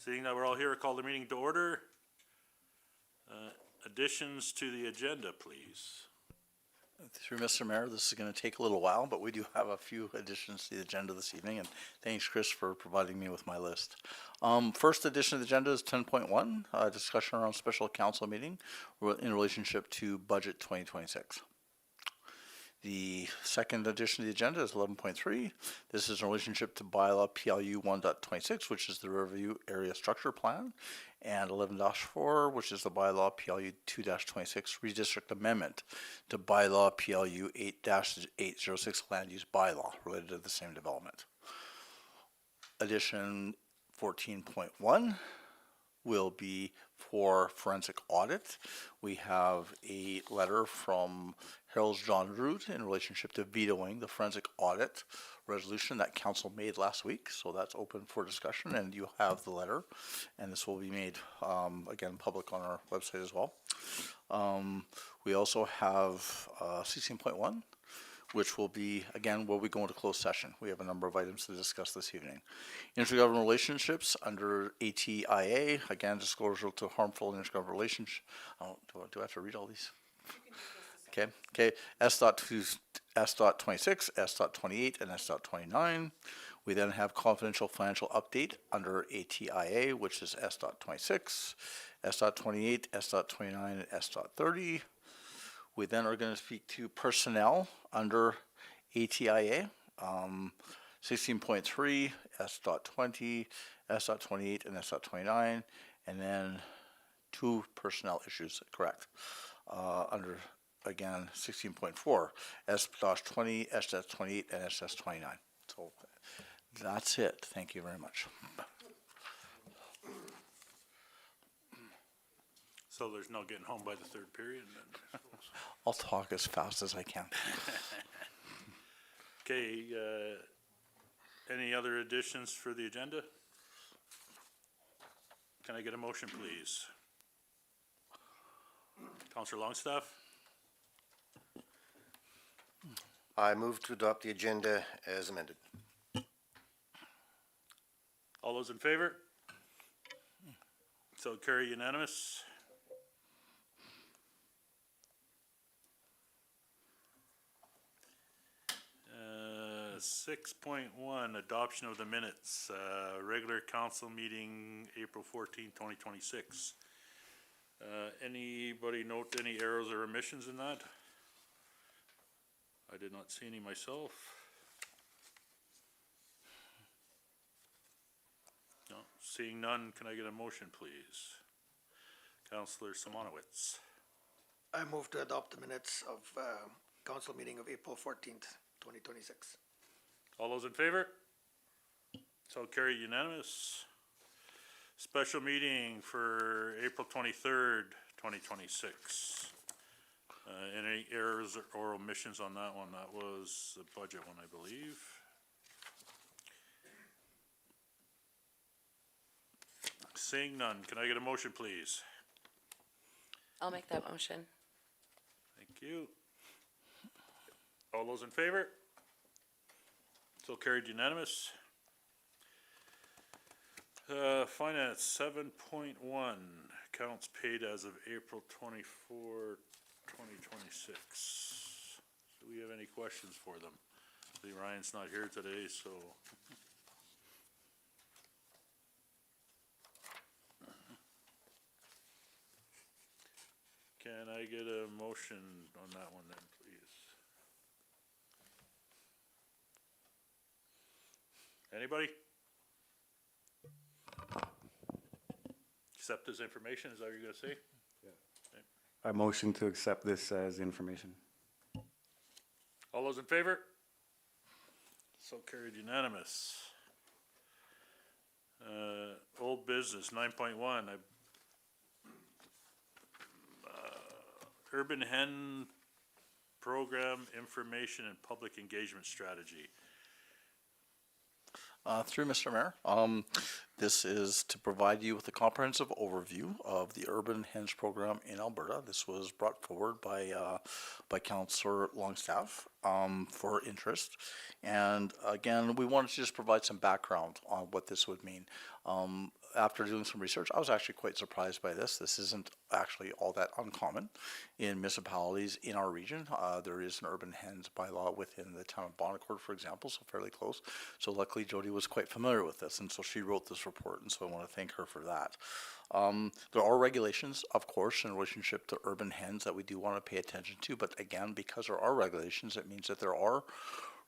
Seeing that we're all here, call the meeting to order. Additions to the agenda, please. Through Mr. Mayor, this is going to take a little while, but we do have a few additions to the agenda this evening, and thanks, Chris, for providing me with my list. First addition to the agenda is 10.1, discussion around special council meeting in relationship to budget 2026. The second addition to the agenda is 11.3. This is in relationship to bylaw PLU 1.26, which is the Riverview Area Structure Plan, and 11-4, which is the bylaw PLU 2-26 redistrict amendment to bylaw PLU 8-806 land use bylaw related to the same development. Addition 14.1 will be for forensic audit. We have a letter from Harold John Root in relationship to vetoing the forensic audit resolution that council made last week. So that's open for discussion, and you have the letter, and this will be made again public on our website as well. We also have 16.1, which will be, again, where we go into closed session. We have a number of items to discuss this evening. Intergovernmental relationships under ATIA, again, disclosure to harmful intergovernmental relationships. Oh, do I have to read all these? Okay. S.26, S.28, and S.29. We then have confidential financial update under ATIA, which is S.26, S.28, S.29, and S.30. We then are going to speak to personnel under ATIA, 16.3, S.20, S.28, and S.29, and then two personnel issues, correct, under, again, 16.4, S.20, S.28, and S.29. So that's it. Thank you very much. So there's no getting home by the third period then? I'll talk as fast as I can. Okay, any other additions for the agenda? Can I get a motion, please? Councillor Longstaff? I move to adopt the agenda as amended. All those in favor? So carry unanimous. 6.1, adoption of the minutes, regular council meeting, April 14, 2026. Anybody note any errors or omissions in that? I did not see any myself. No, seeing none, can I get a motion, please? Councillor Simonowitz. I move to adopt the minutes of council meeting of April 14th, 2026. All those in favor? So carried unanimous. Special meeting for April 23rd, 2026. Any errors or omissions on that one? That was the budget one, I believe. Seeing none, can I get a motion, please? I'll make that motion. Thank you. All those in favor? So carried unanimous. Finance 7.1, accounts paid as of April 24, 2026. Do we have any questions for them? See, Ryan's not here today, so. Can I get a motion on that one then, please? Anybody? Accept this information, is that what you're gonna say? I motion to accept this as information. All those in favor? So carried unanimous. Old business, 9.1, Urban Hen Program Information and Public Engagement Strategy. Through Mr. Mayor, This is to provide you with a comprehensive overview of the Urban Hens program in Alberta. This was brought forward by Councillor Longstaff for interest. And again, we wanted to just provide some background on what this would mean. After doing some research, I was actually quite surprised by this. This isn't actually all that uncommon in municipalities in our region. There is an urban hens bylaw within the town of Bonaccord, for example, so fairly close. So luckily Jody was quite familiar with this, and so she wrote this report, and so I want to thank her for that. There are regulations, of course, in relationship to urban hens that we do want to pay attention to, but again, because there are regulations, it means that there are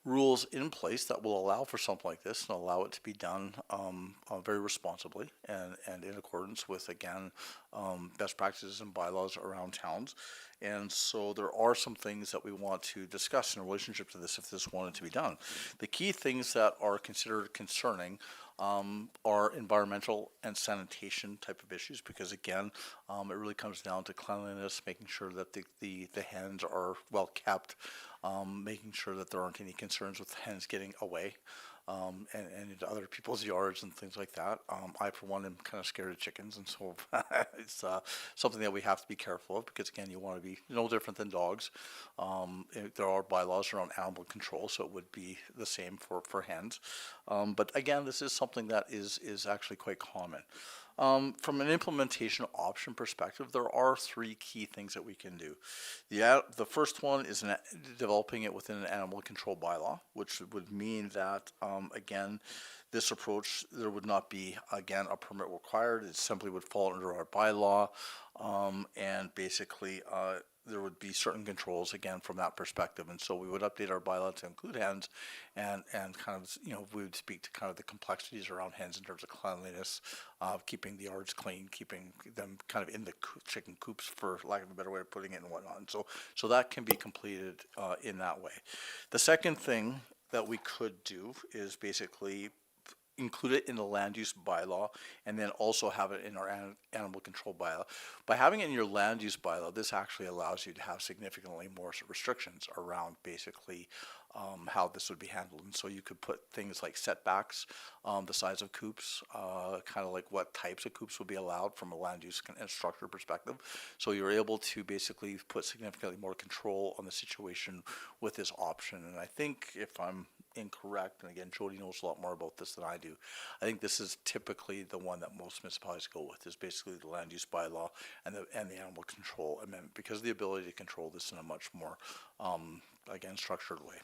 rules in place that will allow for something like this and allow it to be done very responsibly and in accordance with, again, best practices and bylaws around towns. And so there are some things that we want to discuss in relationship to this if this wanted to be done. The key things that are considered concerning are environmental and sanitation type of issues, because again, it really comes down to cleanliness, making sure that the hens are well kept, making sure that there aren't any concerns with hens getting away and into other people's yards and things like that. I, for one, am kind of scared of chickens, and so it's something that we have to be careful of, because again, you want to be no different than dogs. There are bylaws around animal control, so it would be the same for hens. But again, this is something that is actually quite common. From an implementation option perspective, there are three key things that we can do. The first one is developing it within an animal control bylaw, which would mean that, again, this approach, there would not be, again, a permit required. It simply would fall under our bylaw, and basically, there would be certain controls, again, from that perspective. And so we would update our bylaw to include hens and kind of, we would speak to kind of the complexities around hens in terms of cleanliness, keeping the yards clean, keeping them kind of in the chicken coops, for lack of a better way of putting it, and whatnot. And so that can be completed in that way. The second thing that we could do is basically include it in the land use bylaw, and then also have it in our animal control bylaw. By having it in your land use bylaw, this actually allows you to have significantly more restrictions around basically how this would be handled. And so you could put things like setbacks, the size of coops, kind of like what types of coops would be allowed from a land use and structure perspective. So you're able to basically put significantly more control on the situation with this option. And I think, if I'm incorrect, and again, Jody knows a lot more about this than I do, I think this is typically the one that most municipalities go with, is basically the land use bylaw and the animal control amendment, because of the ability to control this in a much more again, structured way.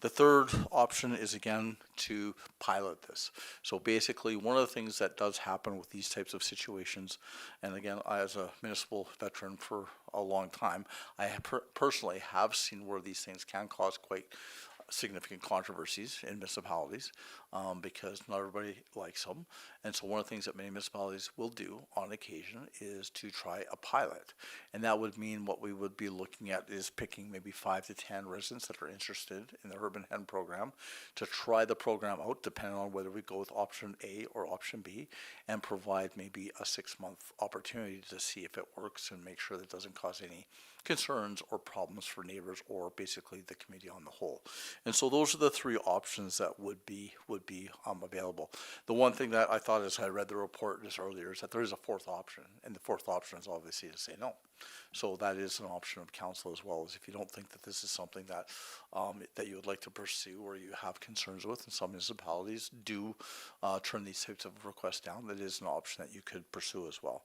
The third option is, again, to pilot this. So basically, one of the things that does happen with these types of situations, and again, as a municipal veteran for a long time, I personally have seen where these things can cause quite significant controversies in municipalities, because not everybody likes them. And so one of the things that many municipalities will do on occasion is to try a pilot. And that would mean what we would be looking at is picking maybe 5 to 10 residents that are interested in the urban hen program to try the program out, depending on whether we go with option A or option B, and provide maybe a 6-month opportunity to see if it works and make sure that it doesn't cause any concerns or problems for neighbors or basically the community on the whole. And so those are the three options that would be available. The one thing that I thought as I read the report just earlier is that there is a fourth option, and the fourth option is obviously to say no. So that is an option of council as well, as if you don't think that this is something that that you would like to pursue or you have concerns with, and some municipalities do turn these types of requests down, that is an option that you could pursue as well.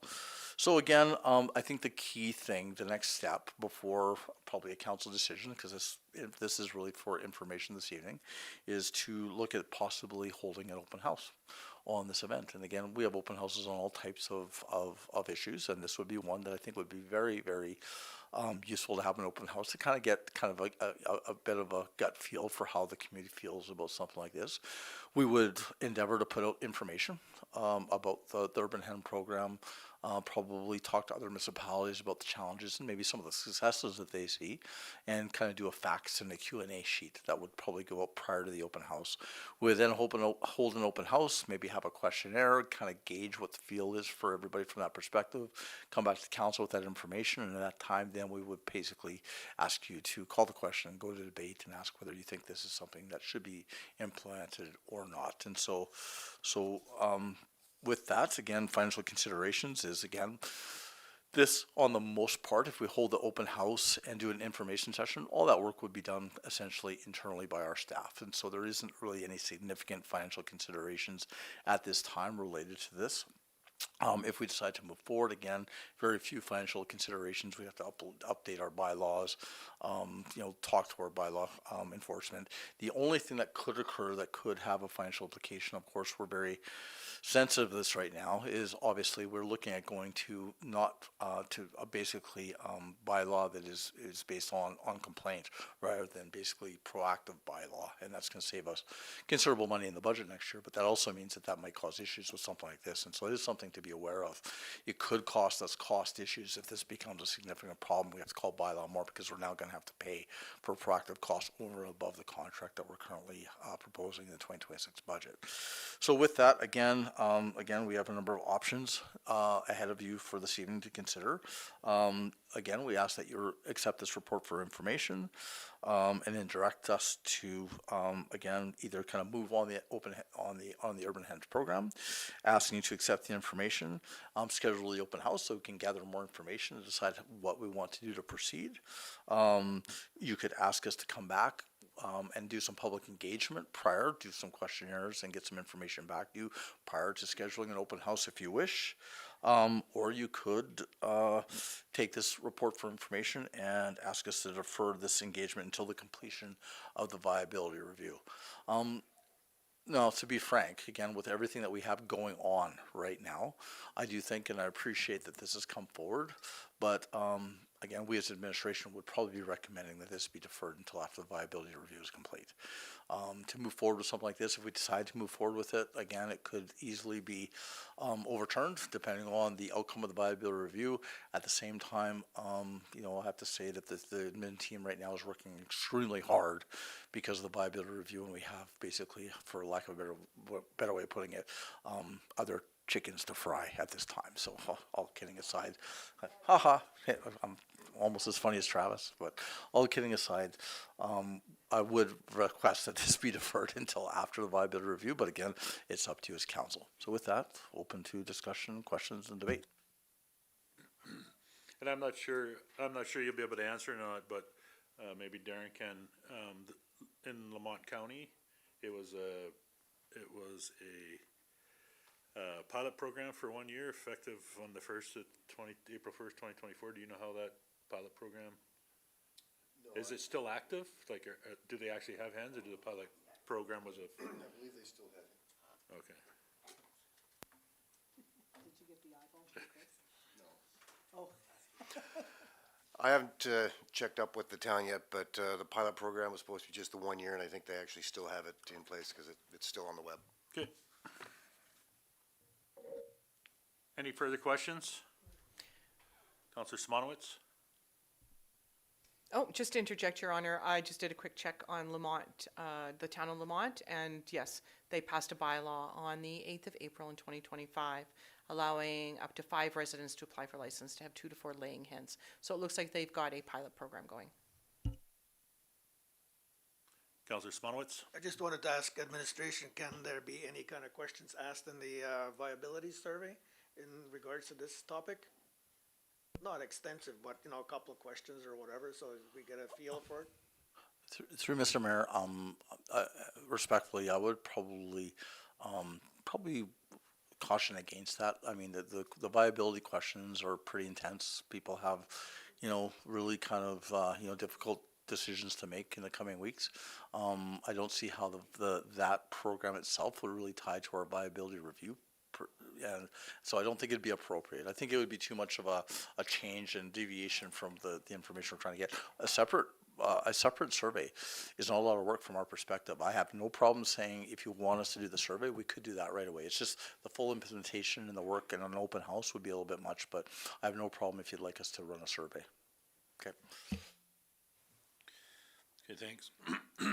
So again, I think the key thing, the next step before probably a council decision, because this is really for information this evening, is to look at possibly holding an open house on this event. And again, we have open houses on all types of issues, and this would be one that I think would be very, very useful to have an open house to kind of get kind of a bit of a gut feel for how the community feels about something like this. We would endeavor to put out information about the Urban Hen program, probably talk to other municipalities about the challenges and maybe some of the successes that they see, and kind of do a facts and a Q&A sheet that would probably go up prior to the open house. We then hold an open house, maybe have a questionnaire, kind of gauge what the feel is for everybody from that perspective, come back to council with that information, and at that time then we would basically ask you to call the question, go to debate, and ask whether you think this is something that should be implemented or not. And so with that, again, financial considerations is, again, this, on the most part, if we hold the open house and do an information session, all that work would be done essentially internally by our staff. And so there isn't really any significant financial considerations at this time related to this. If we decide to move forward, again, very few financial considerations. We have to update our bylaws, talk to our bylaw enforcement. The only thing that could occur that could have a financial implication, of course, we're very sensitive to this right now, is obviously we're looking at going to not to basically bylaw that is based on complaint rather than basically proactive bylaw, and that's going to save us considerable money in the budget next year. But that also means that might cause issues with something like this, and so it is something to be aware of. It could cost us cost issues if this becomes a significant problem. We have to call bylaw more because we're now going to have to pay for proactive costs over and above the contract that we're currently proposing in the 2026 budget. So with that, again, we have a number of options ahead of you for this evening to consider. Again, we ask that you accept this report for information, and then direct us to again either kind of move on the Urban Hens program, asking you to accept the information, schedule the open house so we can gather more information and decide what we want to do to proceed. You could ask us to come back and do some public engagement prior, do some questionnaires and get some information back to you prior to scheduling an open house if you wish. Or you could take this report for information and ask us to defer this engagement until the completion of the viability review. No, to be frank, again, with everything that we have going on right now, I do think and I appreciate that this has come forward, but again, we as administration would probably be recommending that this be deferred until after the viability review is complete. To move forward with something like this, if we decide to move forward with it, again, it could easily be overturned depending on the outcome of the viability review. At the same time, I'll have to say that the admin team right now is working extremely hard because of the viability review, and we have basically, for lack of a better way of putting it, other chickens to fry at this time. So all kidding aside, I'm almost as funny as Travis, but all kidding aside, I would request that this be deferred until after the viability review, but again, it's up to you as council. So with that, open to discussion, questions, and debate. And I'm not sure you'll be able to answer or not, but maybe Darren can. In Lamont County, it was a pilot program for 1 year, effective on the April 1st, 2024. Do you know how that pilot program? No, is it still active? Like, do they actually have hens, or do the pilot program was a? I believe they still have it. Okay. Did you get the iPhone from Chris? No. Oh. I haven't checked up with the town yet, but the pilot program was supposed to be just the 1 year, and I think they actually still have it in place because it's still on the web. Good. Any further questions? Councillor Simonowitz? Oh, just to interject, Your Honor, I just did a quick check on Lamont, the town of Lamont, and yes, they passed a bylaw on the 8th of April in 2025, allowing up to 5 residents to apply for license to have 2 to 4 laying hens. So it looks like they've got a pilot program going. Councillor Simonowitz? I just wanted to ask administration, can there be any kind of questions asked in the viability survey in regards to this topic? Not extensive, but, a couple of questions or whatever, so we get a feel for it. Through Mr. Mayor, respectfully, I would probably caution against that. I mean, the viability questions are pretty intense. People have, really kind of, difficult decisions to make in the coming weeks. I don't see how that program itself would really tie to our viability review. And so I don't think it'd be appropriate. I think it would be too much of a change and deviation from the information we're trying to get. A separate survey is not a lot of work from our perspective. I have no problem saying if you want us to do the survey, we could do that right away. It's just the full implementation and the work in an open house would be a little bit much, but I have no problem if you'd like us to run a survey. Okay. Okay, thanks. Did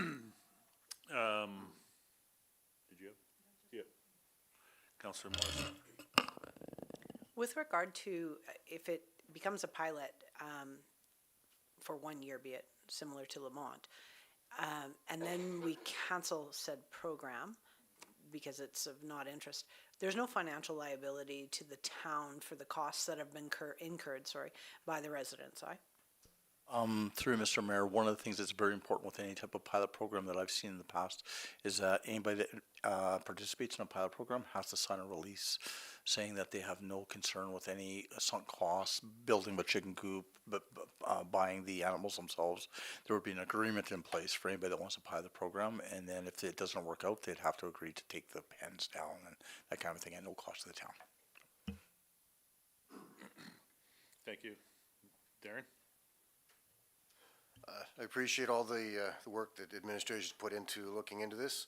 you have? Yeah. Councillor Morrison. With regard to if it becomes a pilot for 1 year, be it similar to Lamont, and then we cancel said program, because it's of not interest. There's no financial liability to the town for the costs that have been incurred, by the residents, Through Mr. Mayor, one of the things that's very important with any type of pilot program that I've seen in the past is that anybody that participates in a pilot program has to sign a release saying that they have no concern with any sunk costs, building the chicken coop, but buying the animals themselves. There would be an agreement in place for anybody that wants to pilot the program, and then if it doesn't work out, they'd have to agree to take the pens down and that kind of thing at no cost to the town. Thank you. Darren? I appreciate all the work that administration's put into looking into this.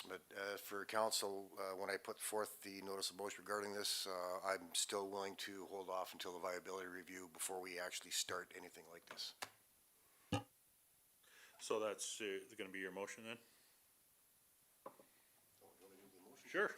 But for council, when I put forth the notice of motion regarding this, I'm still willing to hold off until the viability review before we actually start anything like this. So that's going to be your motion then? Sure.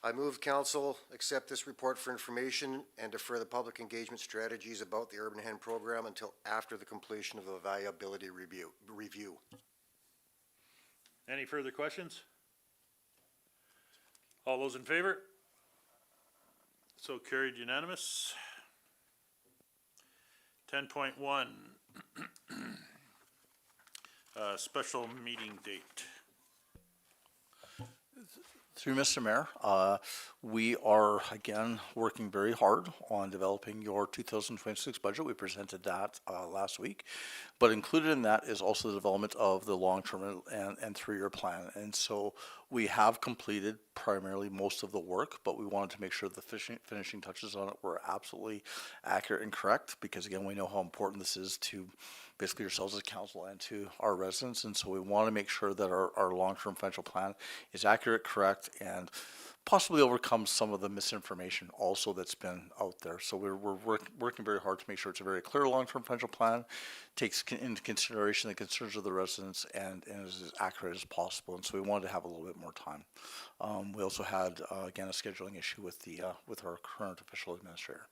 I move council accept this report for information and defer the public engagement strategies about the Urban Hen program until after the completion of the viability review. Any further questions? All those in favor? So carried unanimous. 10.1, special meeting date. Through Mr. Mayor, we are again working very hard on developing your 2026 budget. We presented that last week, but included in that is also the development of the long-term and three-year plan. And so we have completed primarily most of the work, but we wanted to make sure the finishing touches on it were absolutely accurate and correct, because again, we know how important this is to basically yourselves as council and to our residents. And so we want to make sure that our long-term financial plan is accurate, correct, and possibly overcome some of the misinformation also that's been out there. So we're working very hard to make sure it's a very clear long-term financial plan, takes into consideration the concerns of the residents, and is as accurate as possible. And so we wanted to have a little bit more time. We also had, again, a scheduling issue with with our current official administrator.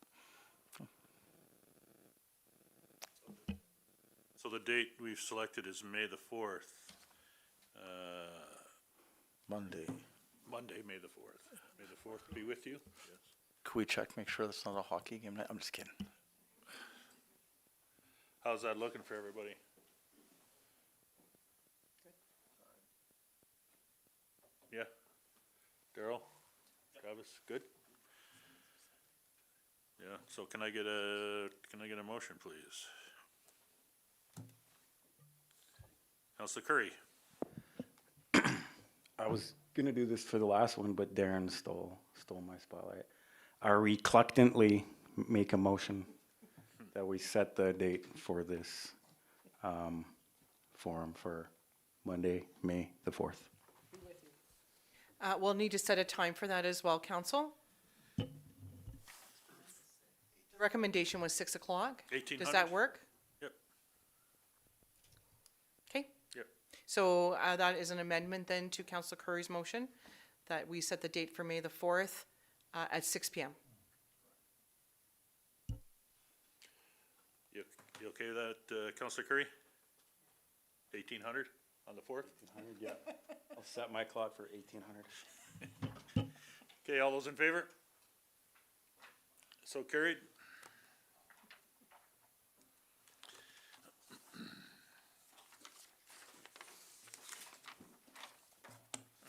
So the date we've selected is May the 4th. Monday. Monday, May the 4th. May the 4th be with you. Yes. Could we check, make sure that's not a hockey game night? I'm just kidding. How's that looking for everybody? Yeah? Daryl? Travis, good? Yeah, so can I get a motion, please? Councilor Curry? I was gonna do this for the last one, but Darren stole my spotlight. I reluctantly make a motion that we set the date for this forum for Monday, May the 4th. We'll need to set a time for that as well, council. The recommendation was 6 o'clock. 1800? Does that work? Yep. Okay. Yep. So that is an amendment then to Councillor Curry's motion, that we set the date for May the 4th at 6 p.m. You okay with that, Councilor Curry? 1800 on the 4th? Yeah, I'll set my clock for 1800. Okay, all those in favor? So carried.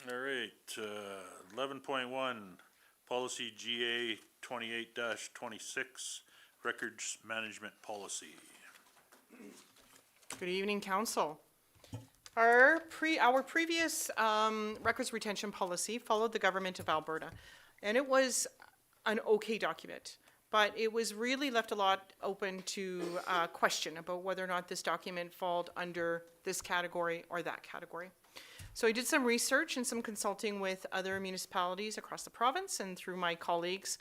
All right, 11.1, policy GA 28-26, records management policy. Good evening, council. Our previous records retention policy followed the government of Alberta, and it was an okay document, but it was really left a lot open to question about whether or not this document falled under this category or that category. So I did some research and some consulting with other municipalities across the province and through my colleagues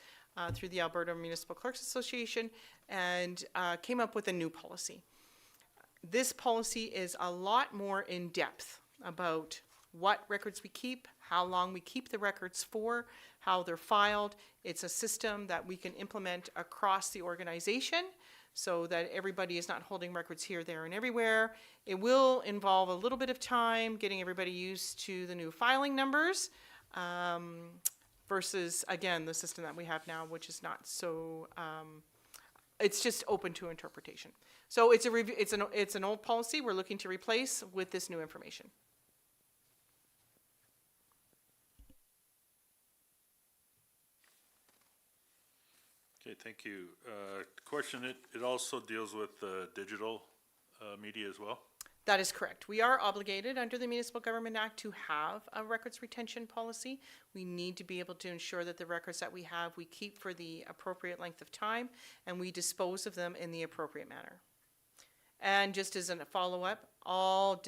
through the Alberta Municipal Clerks Association, and came up with a new policy. This policy is a lot more in depth about what records we keep, how long we keep the records for, how they're filed. It's a system that we can implement across the organization so that everybody is not holding records here, there, and everywhere. It will involve a little bit of time getting everybody used to the new filing numbers, versus, again, the system that we have now, which is not so, it's just open to interpretation. So it's it's an old policy we're looking to replace with this new information. Okay, thank you. Question, it also deals with digital media as well? That is correct. We are obligated under the Municipal Government Act to have a records retention policy. We need to be able to ensure that the records that we have, we keep for the appropriate length of time, and we dispose of them in the appropriate manner. And just as a follow-up, all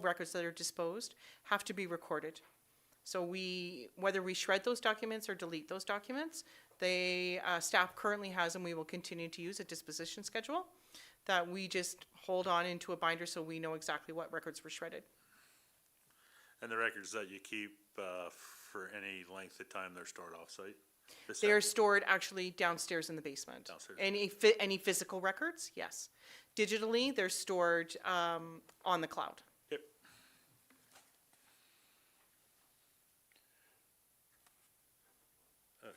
records that are disposed have to be recorded. So whether we shred those documents or delete those documents, staff currently has, and we will continue to use, a disposition schedule that we just hold on into a binder so we know exactly what records were shredded. And the records that you keep for any length of time they're stored off-site? They are stored actually downstairs in the basement. Downstairs. Any physical records, yes. Digitally, they're stored on the cloud. Yep.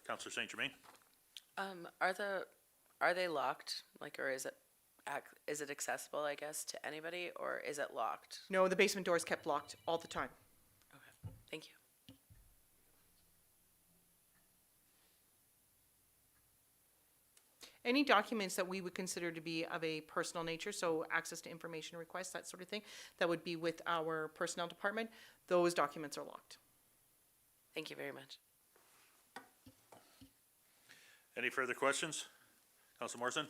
Counselor St. Germain? Are they locked? Like, or is it accessible, I guess, to anybody, or is it locked? No, the basement door is kept locked all the time. Okay, thank you. Any documents that we would consider to be of a personal nature, so access to information requests, that sort of thing, that would be with our personnel department, those documents are locked. Thank you very much. Any further questions? Counselor Morrison?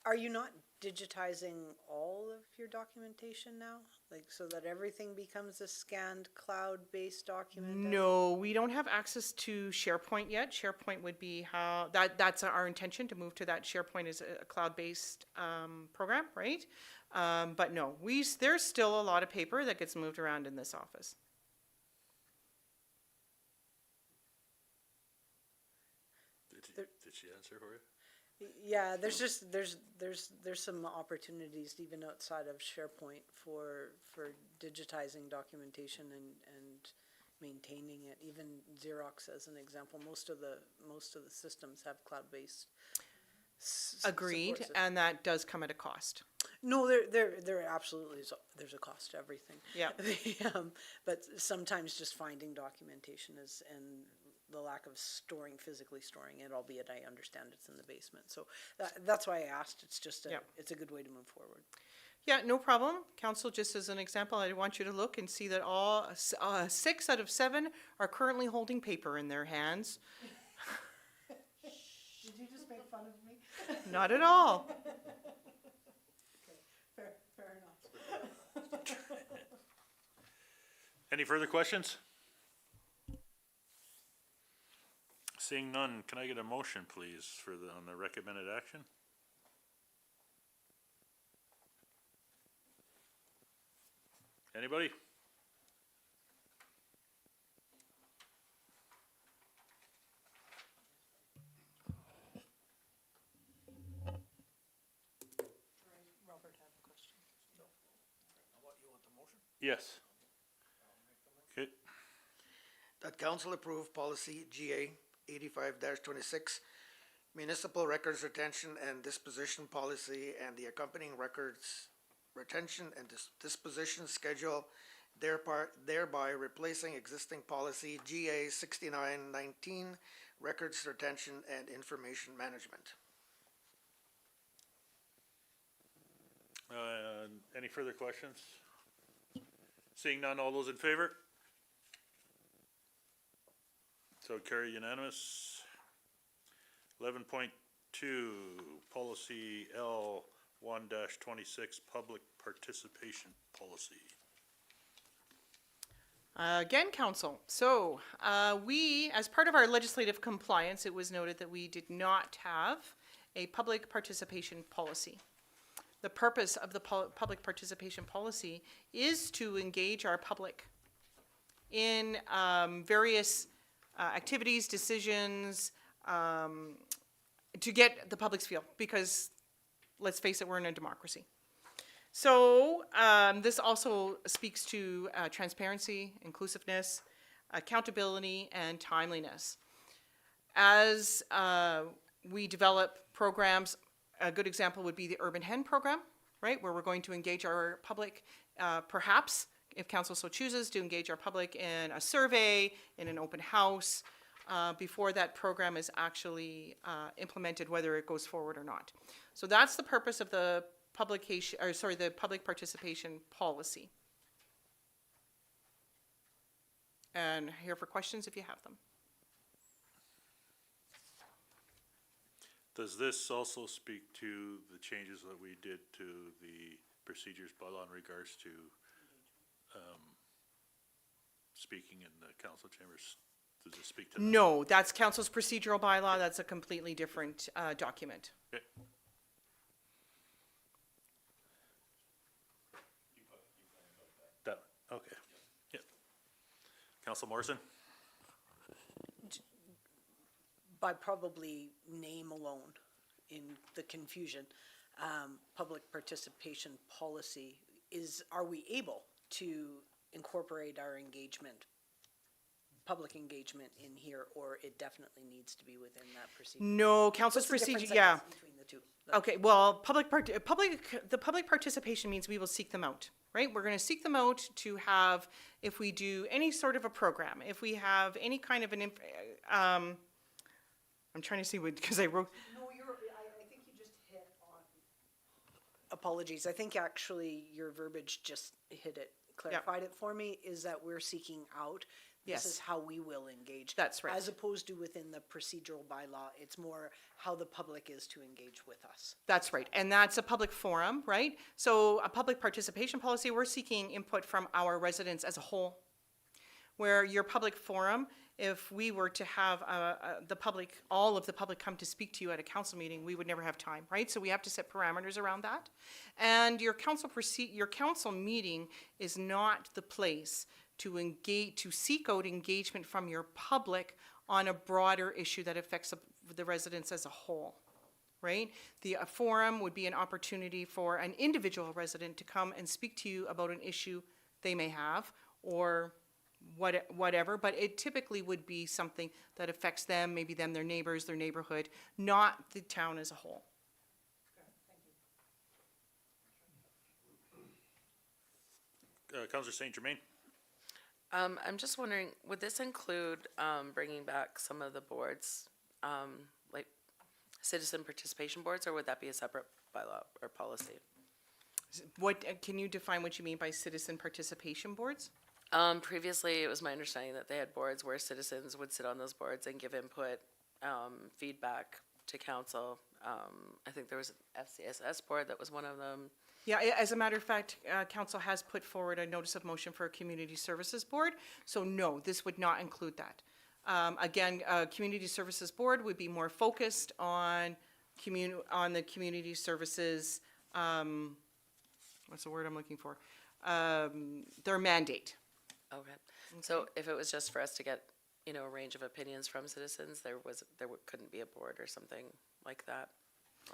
Are you not digitizing all of your documentation now? Like, so that everything becomes a scanned cloud-based document? No, we don't have access to SharePoint yet. SharePoint would be that's our intention, to move to that. SharePoint is a cloud-based program, right? But no, there's still a lot of paper that gets moved around in this office. Did she answer for you? Yeah, there's some opportunities even outside of SharePoint for digitizing documentation and maintaining it. Even Xerox, as an example, most of the systems have cloud-based. Agreed, and that does come at a cost. No, there absolutely is. There's a cost to everything. Yeah. But sometimes just finding documentation and the lack of physically storing it, albeit I understand it's in the basement. So that's why I asked. It's just it's a good way to move forward. Yeah, no problem. Council, just as an example, I want you to look and see that all 6 out of 7 are currently holding paper in their hands. Did you just make fun of me? Not at all. Fair enough. Any further questions? Seeing none, can I get a motion, please, on the recommended action? Anybody? Robert had a question. Yes. Okay, That council approve policy GA 85-26, municipal records retention and disposition policy, and the accompanying records retention and disposition schedule, thereby replacing existing policy GA 6919, records retention and information management. any further questions? Seeing none, all those in favor? So carry unanimous. 11.2, policy L 1-26, public participation policy. Again, council, so we, as part of our legislative compliance, it was noted that we did not have a public participation policy. The purpose of the public participation policy is to engage our public in various activities, decisions, to get the public's feel, because let's face it, we're in a democracy. So this also speaks to transparency, inclusiveness, accountability, and timeliness. As we develop programs, a good example would be the Urban Hen program, right, where we're going to engage our public, perhaps, if council so chooses, to engage our public in a survey, in an open house, before that program is actually implemented, whether it goes forward or not. So that's the purpose of the the public participation policy. And here for questions if you have them. Does this also speak to the changes that we did to the procedures bylaw in regards to speaking in the council chambers? Does it speak to that? No, that's council's procedural bylaw. That's a completely different document. Okay. That, okay, yeah. Council Morrison? By probably name alone in the confusion, public participation policy are we able to incorporate our engagement, public engagement in here, or it definitely needs to be within that procedure? No, council's What's the procedure, difference, I yeah. guess, between the two? Okay, well, the public participation means we will seek them out, right? We're gonna seek them out to have, if we do any sort of a program, if we have any kind of an, I'm trying to see what, because I wrote, No, I think you just hit on. Apologies, I think actually your verbiage just clarified it for me, is that we're seeking out. Yes. This is how we will engage. That's right. As opposed to within the procedural bylaw, it's more how the public is to engage with us. that's right, and that's a public forum, right? So a public participation policy, we're seeking input from our residents as a whole. Where your public forum, if we were to have all of the public come to speak to you at a council meeting, we would never have time, right? So we have to set parameters around that. And your council meeting is not the place to seek out engagement from your public on a broader issue that affects the residents as a whole, right? The forum would be an opportunity for an individual resident to come and speak to you about an issue they may have, or whatever, but it typically would be something that affects them, maybe them, their neighbors, their neighborhood, not the town as a whole. Councillor Saint Germain? I'm just wondering, would this include, bringing back some of the boards, like citizen participation boards, or would that be a separate bylaw or policy? Can you define what you mean by citizen participation boards? Previously, it was my understanding that they had boards where citizens would sit on those boards and give input, feedback to council. I think there was an FCSS board that was one of them. Yeah, as a matter of fact, council has put forward a notice of motion for a community services board, so no, this would not include that. Again, community services board would be more focused on the community services, what's the word I'm looking for? Their mandate. Okay. So if it was just for us to get, a range of opinions from citizens, couldn't be a board or something like that?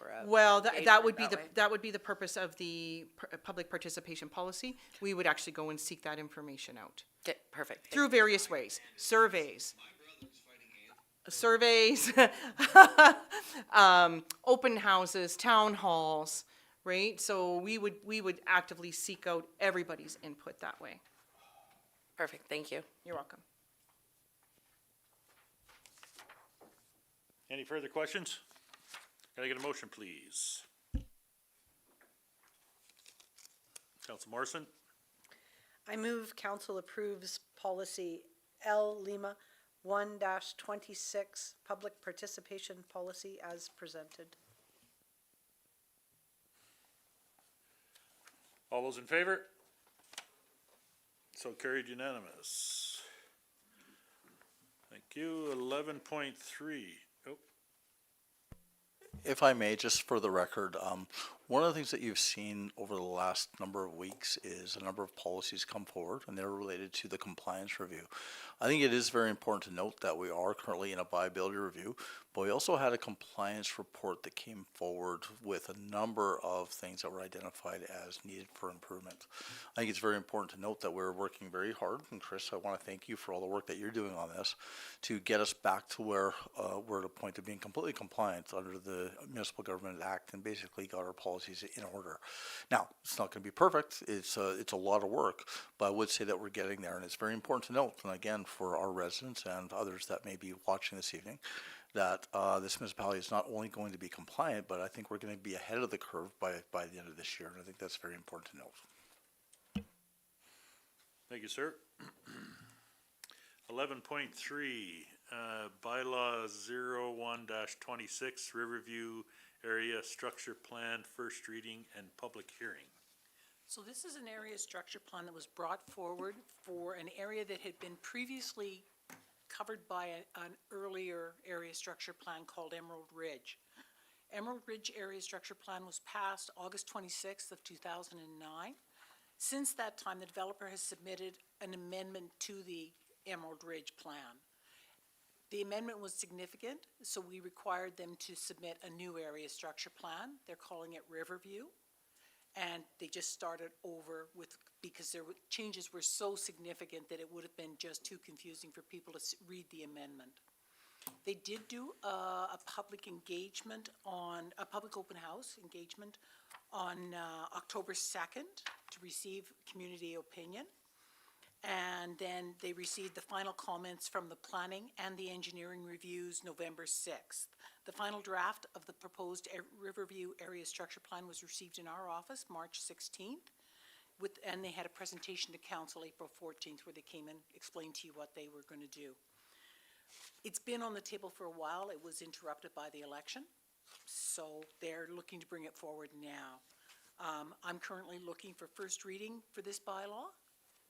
Or a Well, that would be engagement that way? that would be the purpose of the public participation policy. We would actually go and seek that information out Okay, perfect. through various ways, surveys, open houses, town halls, right? So we would actively seek out everybody's input that way. Perfect, thank you. You're welcome. Any further questions? Can I get a motion, please? Council Morrison? I move council approves policy L Lima 1-26, public participation policy as presented. All those in favor? So carried unanimous. Thank you. 11.3. Oh, If I may, just for the record, One of the things that you've seen over the last number of weeks is a number of policies come forward, and they're related to the compliance review. I think it is very important to note that we are currently in a viability review, but we also had a compliance report that came forward with a number of things that were identified as needed for improvement. I think it's very important to note that we're working very hard, and Chris, I want to thank you for all the work that you're doing on this to get us back to where we're at a point of being completely compliant under the Municipal Government Act and basically got our policies in order. Now, it's not going to be perfect. It's a lot of work, but I would say that we're getting there, and it's very important to note, and again, for our residents and others that may be watching this evening, that this municipality is not only going to be compliant, but I think we're going to be ahead of the curve by the end of this year, and I think that's very important to note. Thank you, sir. 11.3, bylaw 01-26, Riverview Area Structure Plan, first reading and public hearing. So this is an area structure plan that was brought forward for an area that had been previously covered by an earlier area structure plan called Emerald Ridge. Emerald Ridge Area Structure Plan was passed August 26th of 2009. Since that time, the developer has submitted an amendment to the Emerald Ridge plan. The amendment was significant, so we required them to submit a new area structure plan. They're calling it Riverview. And they just started over because changes were so significant that it would have been just too confusing for people to read the amendment. They did do a public engagement a public open house engagement on October 2nd to receive community opinion. And then they received the final comments from the planning and the engineering reviews November 6th. The final draft of the proposed Riverview Area Structure Plan was received in our office March 16th, and they had a presentation to council April 14th where they came and explained to you what they were going to do. It's been on the table for a while. It was interrupted by the election, so they're looking to bring it forward now. I'm currently looking for first reading for this bylaw.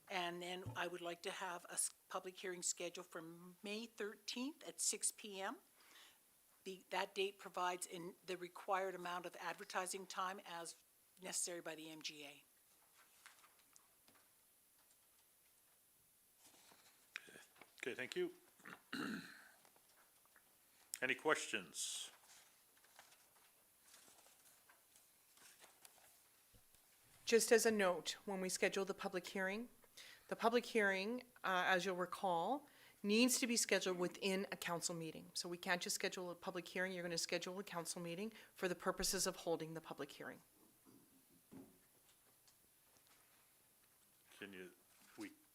And then I would like to have a public hearing scheduled for May 13th at 6 p.m. That date provides in the required amount of advertising time as necessary by the MGA. Okay, thank you. Any questions? Just as a note, when we schedule the public hearing, as you'll recall, needs to be scheduled within a council meeting. So we can't just schedule a public hearing, you're going to schedule a council meeting for the purposes of holding the public hearing.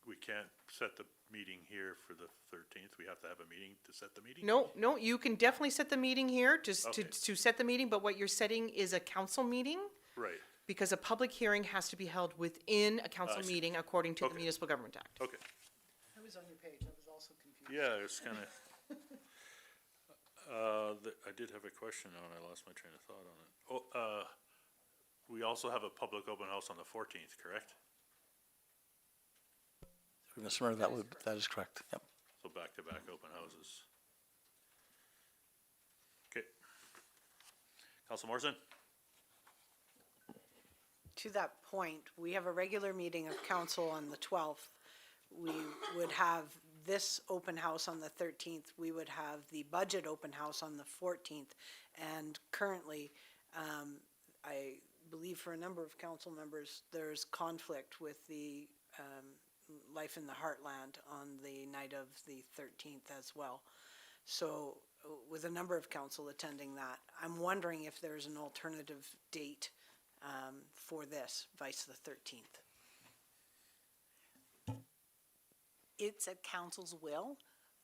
We can't set the meeting here for the 13th. We have to have a meeting to set the meeting? No, you can definitely set the meeting here, just Okay. to set the meeting, but what you're setting is a council meeting, Right, because a public hearing has to be held within a council I see. meeting according to the Okay. Municipal Government Act. okay. I was on your page, I was also confused. Yeah, it's kind of, I did have a question on it. I lost my train of thought on it. Oh, we also have a public open house on the 14th, correct? Mr. Mayor, that is correct. Yep. So back-to-back open houses. Okay. Council Morrison? To that point, we have a regular meeting of council on the 12th. We would have this open house on the 13th. We would have the budget open house on the 14th. And currently, I believe for a number of council members, there's conflict with the Life in the Heartland on the night of the 13th as well. So with a number of council attending that, I'm wondering if there's an alternative date for this, vice the 13th. It's at council's will.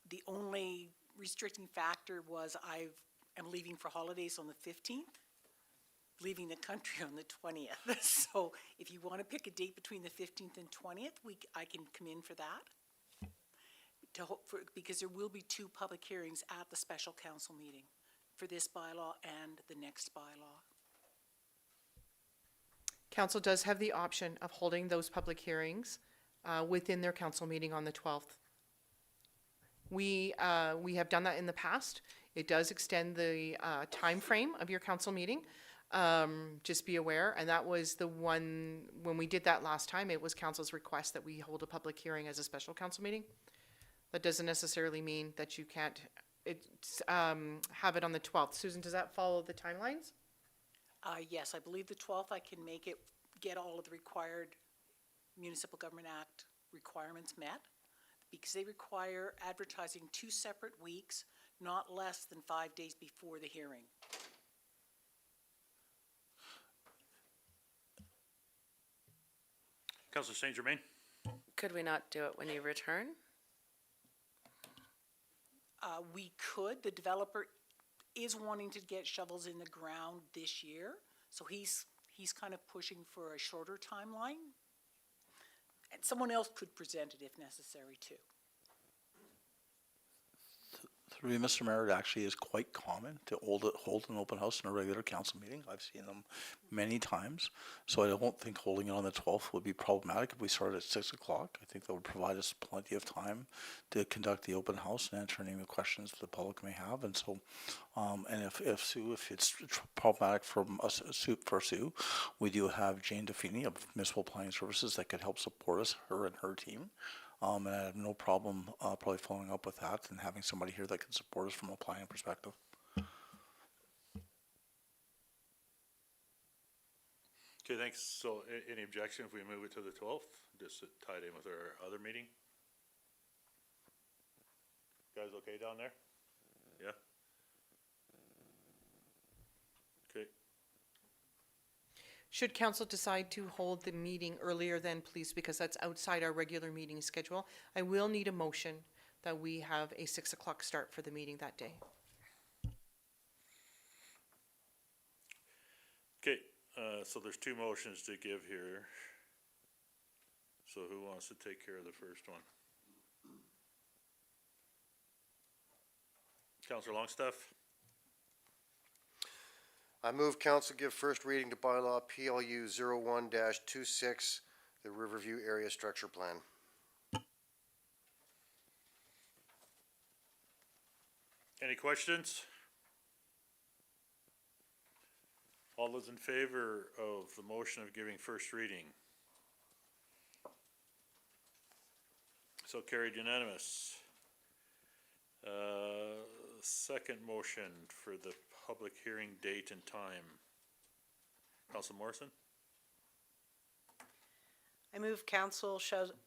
The only restricting factor was I am leaving for holidays on the 15th, leaving the country on the 20th. So if you want to pick a date between the 15th and 20th, I can come in for that. Because there will be two public hearings at the special council meeting for this bylaw and the next bylaw. Council does have the option of holding those public hearings within their council meeting on the 12th. We have done that in the past. It does extend the time frame of your council meeting. Just be aware, and that was the one, when we did that last time, it was council's request that we hold a public hearing as a special council meeting. That doesn't necessarily mean that you can't, have it on the 12th. Susan, does that follow the timelines? Yes, I believe the 12th I can make it, get all of the required Municipal Government Act requirements met, because they require advertising 2 separate weeks, not less than 5 days before the hearing. Councilor St. Germain? Could we not do it when you return? We could, the developer is wanting to get shovels in the ground this year, so he's kind of pushing for a shorter timeline. And someone else could present it if necessary too. Through you, Mr. Mayor, it actually is quite common to hold an open house in a regular council meeting. I've seen them many times. So I don't think holding it on the 12th would be problematic. If we started at 6 o'clock, I think that would provide us plenty of time to conduct the open house and answer any of the questions the public may have. And so, and if it's problematic for us, Sue, we do have Jane Defini of Municipal Planning Services that could help support us, her and her team. And I have no problem probably following up with that and having somebody here that can support us from a planning perspective. Okay, thanks. So any objection if we move it to the 12th? Just tied in with our other meeting? Guys okay down there? Yeah? Okay. Should council decide to hold the meeting earlier, then please, because that's outside our regular meeting schedule, I will need a motion that we have a 6 o'clock start for the meeting that day. Okay, so there's 2 motions to give here. So who wants to take care of the first one? Councilor Longstaff? I move council give first reading to bylaw PLU 01-26, the Riverview Area Structure Plan. Any questions? All those in favor of the motion of giving first reading? So carried unanimous. Second motion for the public hearing date and time. Council Morrison? I move council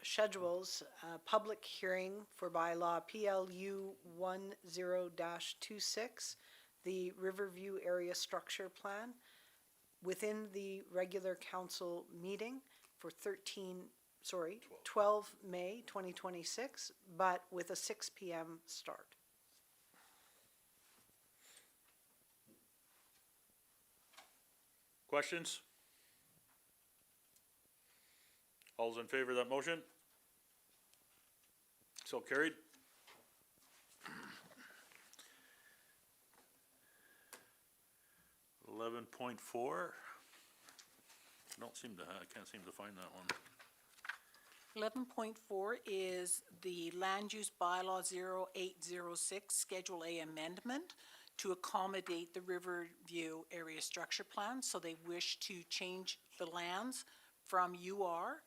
schedules a public hearing for bylaw PLU 10-26, the Riverview Area Structure Plan, within the regular council meeting for 12 May 2026, but with a 6 p.m. start. Questions? All's in favor of that motion? So carried. 11.4. I can't seem to find that one. 11.4 is the Land Use Bylaw 0806, Schedule A amendment to accommodate the Riverview Area Structure Plan. So they wish to change the lands from UR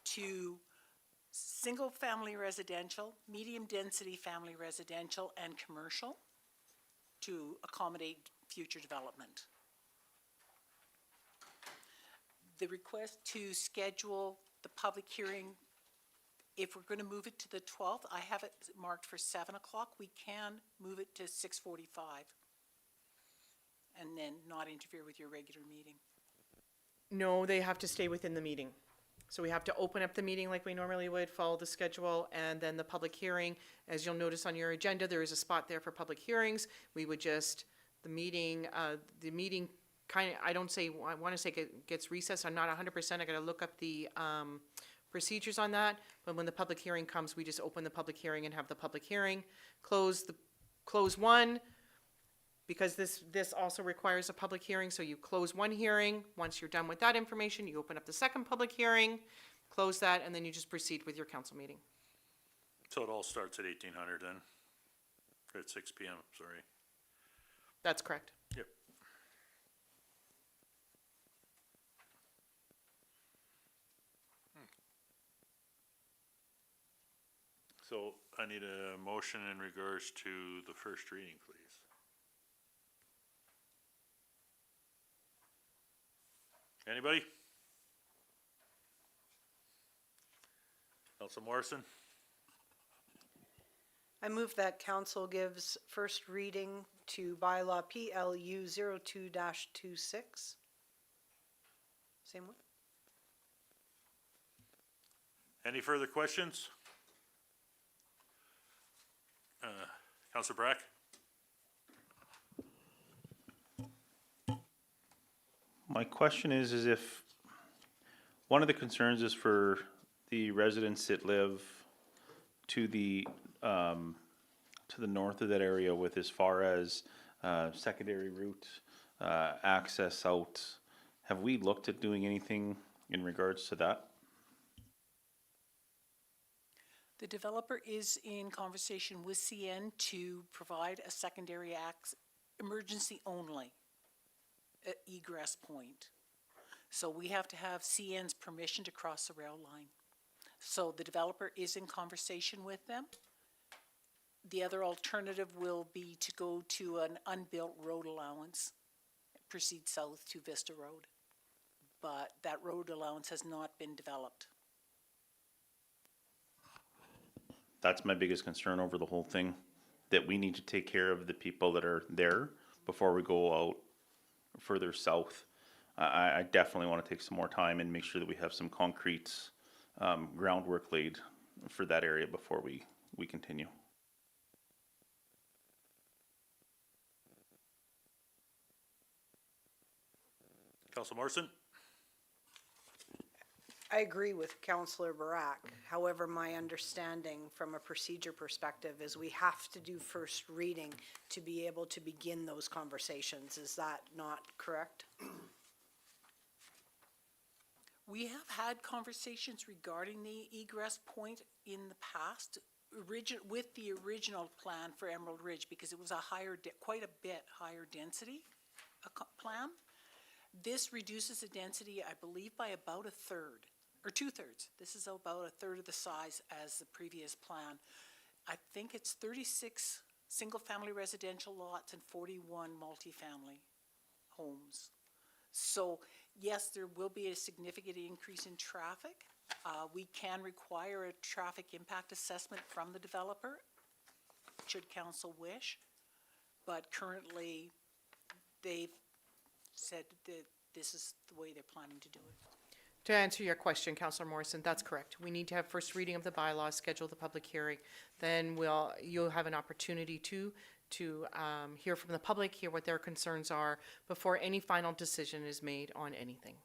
to single-family residential, medium-density family residential, and commercial to accommodate future development. The request to schedule the public hearing, if we're going to move it to the 12th, I have it marked for 7 o'clock. We can move it to 6:45 and then not interfere with your regular meeting. No, they have to stay within the meeting. So we have to open up the meeting like we normally would, follow the schedule, and then the public hearing. As you'll notice on your agenda, there is a spot there for public hearings. We would just, the meeting kind of, I want to say it gets recessed. I'm not 100%. I got to look up the procedures on that. But when the public hearing comes, we just open the public hearing and have the public hearing. Close one, because this also requires a public hearing, so you close one hearing. Once you're done with that information, you open up the second public hearing, close that, and then you just proceed with your council meeting. So it all starts at 1800 then? Or at 6 p.m., sorry. That's correct. Yep. So I need a motion in regards to the first reading, please. Anybody? Council Morrison? I move that council gives first reading to bylaw PLU 02-26. Same one? Any further questions? Councilor Brack? My question is if, one of the concerns is for the residents that live to the north of that area with as far as, secondary route, access out. Have we looked at doing anything in regards to that? The developer is in conversation with CN to provide a secondary emergency only egress point. So we have to have CN's permission to cross the rail line. So the developer is in conversation with them. The other alternative will be to go to an unbuilt road allowance, proceed south to Vista Road. But that road allowance has not been developed. That's my biggest concern over the whole thing, that we need to take care of the people that are there before we go out further south. I definitely want to take some more time and make sure that we have some concrete groundwork laid for that area before we continue. Council Morrison? I agree with Councillor Barak. However, my understanding from a procedure perspective is we have to do first reading to be able to begin those conversations. Is that not correct? We have had conversations regarding the egress point in the past, with the original plan for Emerald Ridge, because it was a quite a bit higher density plan. This reduces the density, I believe, by about a third, or 2/3. This is about a third of the size as the previous plan. I think it's 36 single-family residential lots and 41 multifamily homes. So yes, there will be a significant increase in traffic. We can require a traffic impact assessment from the developer, should council wish. But currently, they've said that this is the way they're planning to do it. To answer your question, Councillor Morrison, that's correct. We need to have first reading of the bylaws, schedule the public hearing. Then you'll have an opportunity to hear from the public, hear what their concerns are before any final decision is made on anything.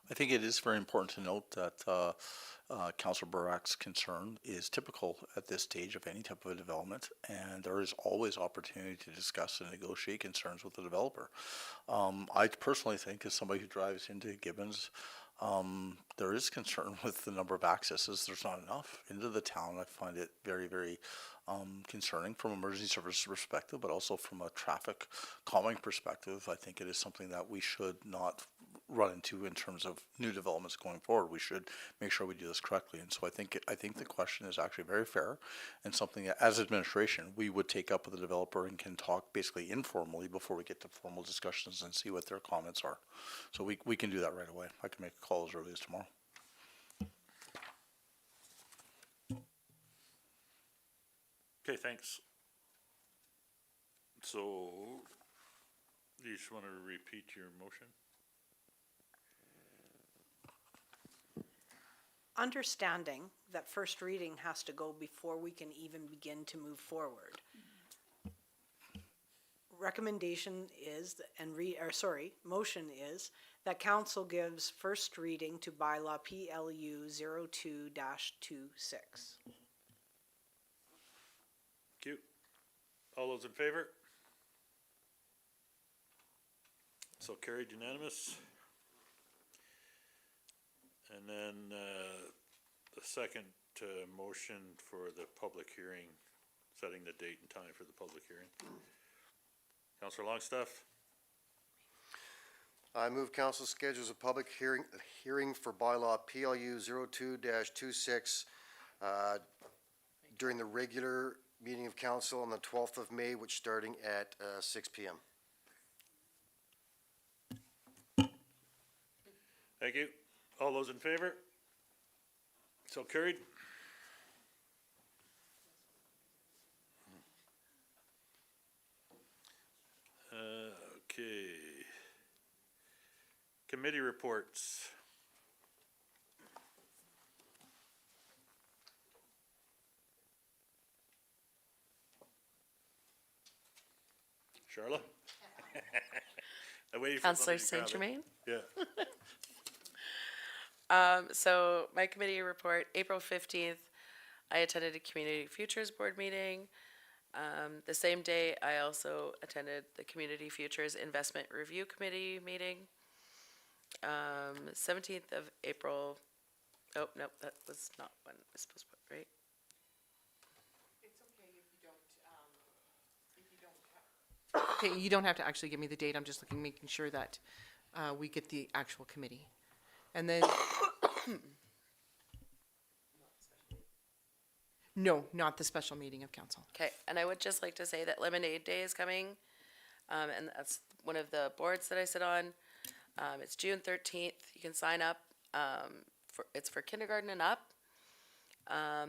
I think it is very important to note that Councillor Barak's concern is typical at this stage of any type of a development, and there is always opportunity to discuss and negotiate concerns with the developer. I personally think, as somebody who drives into Gibbons, there is concern with the number of accesses. There's not enough into the town. I find it very, very concerning from an emergency service perspective, but also from a traffic calming perspective. I think it is something that we should not run into in terms of new developments going forward. We should make sure we do this correctly. And so I think the question is actually very fair and something that, as administration, we would take up with the developer and can talk basically informally before we get to formal discussions and see what their comments are. So we can do that right away. I can make a call as early as tomorrow. Okay, thanks. So, you just want to repeat your motion? Understanding that first reading has to go before we can even begin to move forward. Recommendation is, motion is that council gives first reading to bylaw PLU 02-26. Thank you. All those in favor? So carried unanimous. And then the second motion for the public hearing, setting the date and time for the public hearing. Councillor Longstaff? I move council schedules a public hearing for bylaw PLU 02-26 during the regular meeting of council on the 12th of May, which starting at 6 PM. Thank you. All those in favor? So carried. Okay. Committee reports. Charlotte? I waited for Counselor somebody to grab it. Saint Germain? Yeah. So my committee report, April 15th, I attended a Community Futures Board meeting. The same day, I also attended the Community Futures Investment Review Committee meeting. 17th of April, oh, no, that was not one I was supposed to put, right? It's okay if you don't, Okay, you don't have to actually give me the date, I'm just making sure that, we get the actual committee. And then. No, not the special meeting of council. Okay, and I would just like to say that Lemonade Day is coming, and that's one of the boards that I sit on. It's June 13th. You can sign up. It's for kindergarten and up.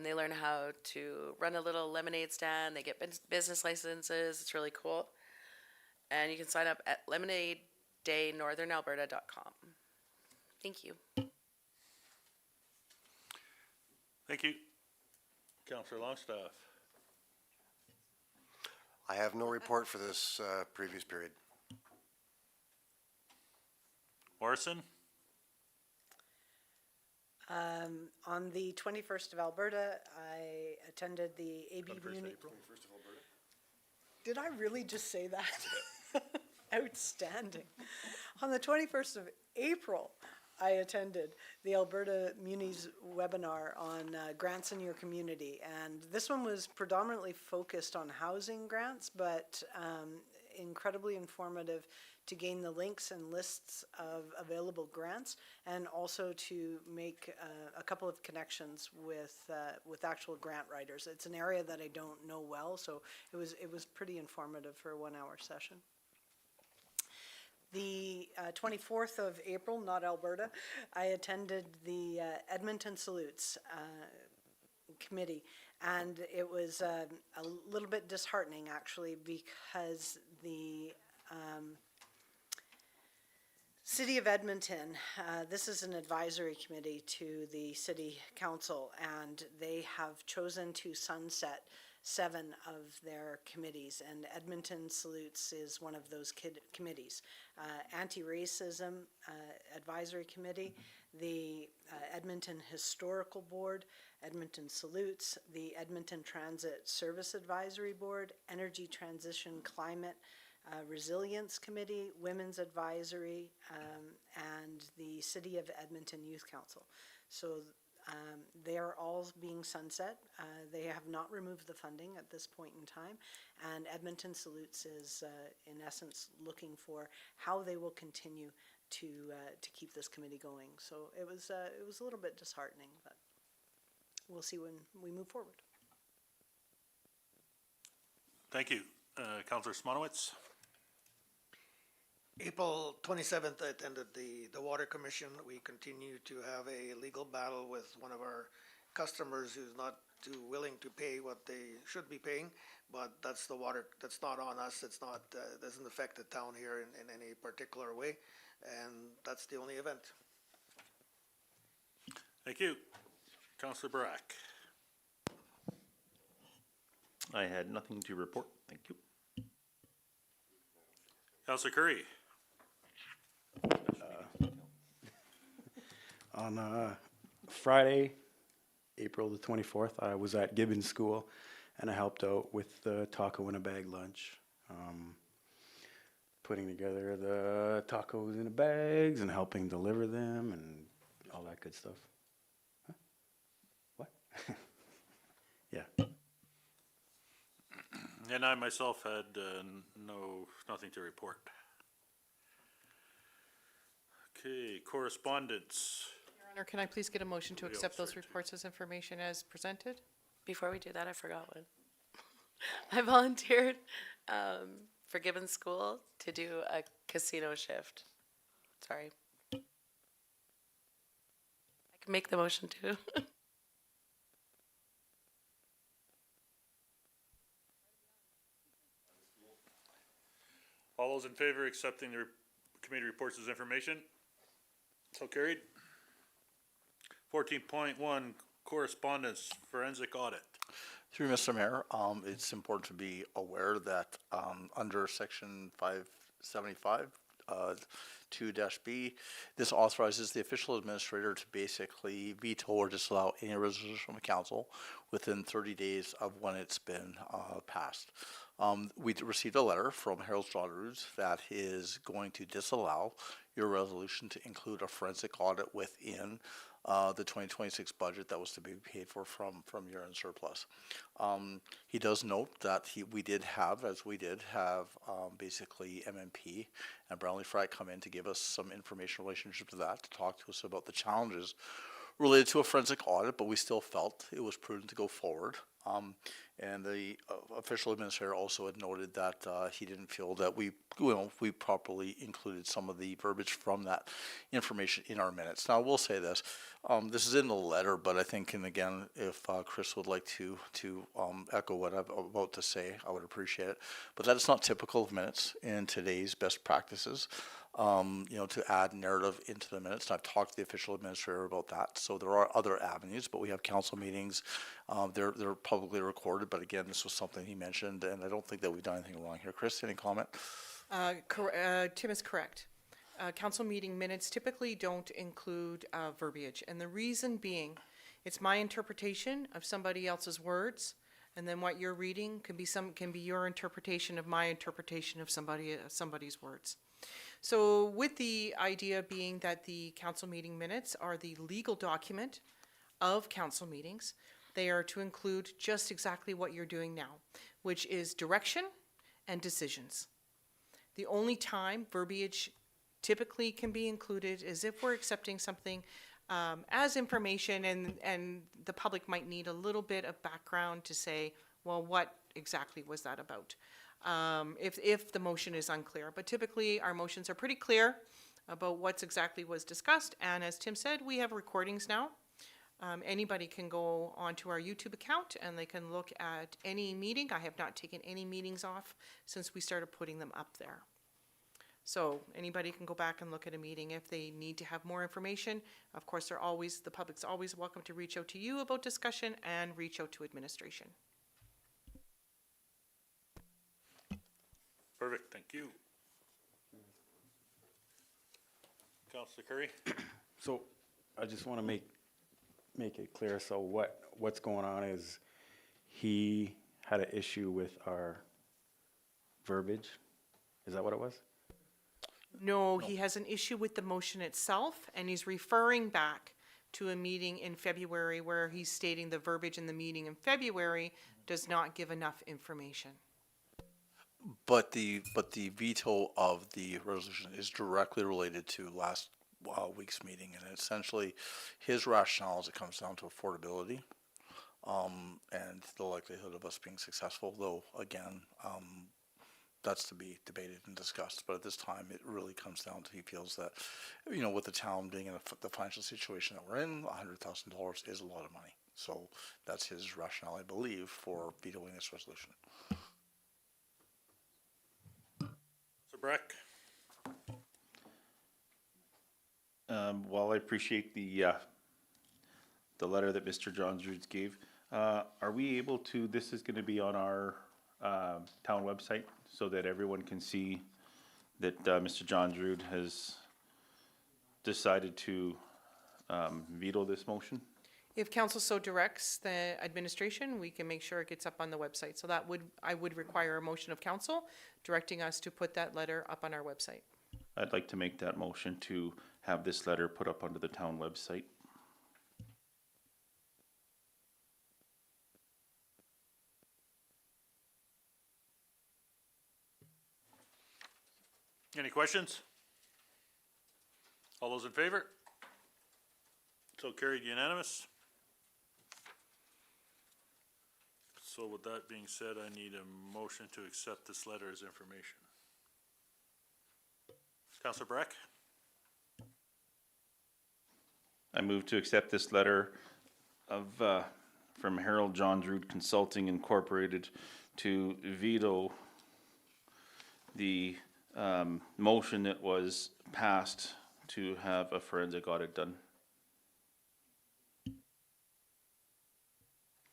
They learn how to run a little lemonade stand. They get business licenses. It's really cool. And you can sign up at lemonadedaynorthernalberta.com. Thank you. Thank you. Counselor Longstaff. I have no report for this previous period. Morrison? On the 21st of Alberta, I attended the AB Muni. Did I really just say that? Outstanding. On the 21st of April, I attended the Alberta Munis webinar on grants in your community. And this one was predominantly focused on housing grants, but incredibly informative to gain the links and lists of available grants, and also to make a couple of connections with actual grant writers. It's an area that I don't know well, so it was pretty informative for a 1-hour session. The 24th of April, not Alberta, I attended the Edmonton Salutes committee, and it was a little bit disheartening actually, because the City of Edmonton, this is an advisory committee to the City Council, and they have chosen to sunset 7 of their committees, and Edmonton Salutes is one of those committees. Anti-Racism Advisory Committee, the Edmonton Historical Board, Edmonton Salutes, the Edmonton Transit Service Advisory Board, Energy Transition Climate Resilience Committee, Women's Advisory, and the City of Edmonton Youth Council. So they are all being sunset. They have not removed the funding at this point in time, and Edmonton Salutes is, in essence, looking for how they will continue to keep this committee going. So it was a little bit disheartening, but we'll see when we move forward. Thank you. Counselor Smonowitz? April 27th, I attended the Water Commission. We continue to have a legal battle with one of our customers who's not too willing to pay what they should be paying, but that's the water, that's not on us. It's not, doesn't affect the town here in any particular way, and that's the only event. Thank you. Counselor Barak? I had nothing to report. Thank you. Counselor Curry? On Friday, April the 24th, I was at Gibbons School, and I helped out with the taco in a bag lunch, putting together the tacos in the bags and helping deliver them and all that good stuff. Huh? What? Yeah. And I myself had nothing to report. Okay, correspondence. Your Honor, can I please get a motion to Somebody accept else, those sorry, too. reports as information as presented? Before we do that, I forgot one. I volunteered for Gibbons School to do a casino shift. Sorry. I can make the motion too. All those in favor accepting the committee reports as information? So carried. 14.1, correspondence, forensic audit. Through Mr. Mayor, it's important to be aware that, under section 575, 2-B, this authorizes the official administrator to basically veto or disallow any resolution from the council within 30 days of when it's been, passed. We received a letter from Harold Strawroods that is going to disallow your resolution to include a forensic audit within the 2026 budget that was to be paid for from year-end surplus. He does note that we did have basically MMP and Brownlee Fry come in to give us some information in relationship to that, to talk to us about the challenges related to a forensic audit, but we still felt it was prudent to go forward. And the official administrator also had noted that he didn't feel that we properly included some of the verbiage from that information in our minutes. Now, I will say this, this is in the letter, but I think, and again, if Chris would like to echo what I'm about to say, I would appreciate it. But that is not typical of minutes in today's best practices. To add narrative into the minutes. And I've talked to the official administrator about that. So there are other avenues, but we have council meetings. They're publicly recorded, but again, this was something he mentioned, and I don't think that we've done anything wrong here. Chris, any comment? Tim is correct. Council meeting minutes typically don't include verbiage, and the reason being, it's my interpretation of somebody else's words, and then what you're reading can be your interpretation of my interpretation of somebody's words. So with the idea being that the council meeting minutes are the legal document of council meetings, they are to include just exactly what you're doing now, which is direction and decisions. The only time verbiage typically can be included is if we're accepting something as information and the public might need a little bit of background to say, well, what exactly was that about? If the motion is unclear. But typically, our motions are pretty clear about what's exactly was discussed. And as Tim said, we have recordings now. Anybody can go onto our YouTube account and they can look at any meeting. I have not taken any meetings off since we started putting them up there. So anybody can go back and look at a meeting if they need to have more information. Of course, the public's always welcome to reach out to you about discussion and reach out to administration. Perfect, thank you. Councilor Curry? So I just want to make it clear. So what's going on is he had an issue with our verbiage. Is that what it was? No, he has an issue with the motion itself, and he's referring back to a meeting in February where he's stating the verbiage in the meeting in February does not give enough information. But the veto of the resolution is directly related to last week's meeting, and essentially his rationale is it comes down to affordability, and the likelihood of us being successful, though again, that's to be debated and discussed. But at this time, it really comes down to he feels that, with the town being in the financial situation that we're in, $100,000 is a lot of money. So that's his rationale, I believe, for vetoing this resolution. Mr. Breck? While I appreciate the letter that Mr. John Drews gave, are we able to, this is gonna be on our, town website so that everyone can see that, Mr. John Drews has decided to, veto this motion? If council so directs the administration, we can make sure it gets up on the website. So I would require a motion of council directing us to put that letter up on our website. I'd like to make that motion to have this letter put up onto the town website. Any questions? All those in favor? So carried unanimous. So with that being said, I need a motion to accept this letter as information. Counselor Breck? I move to accept this letter of, from Harold John Drew Consulting Incorporated to veto the, motion that was passed to have a forensic audit done.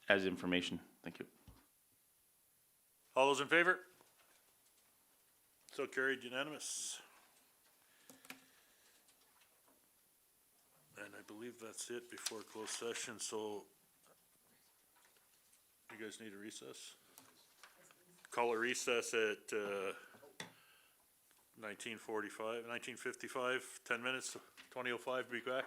As information, thank you. All those in favor? So carried unanimous. And I believe that's it before closed session, so you guys need a recess? Call a recess at 19:55, 10 minutes, 20:05, be back.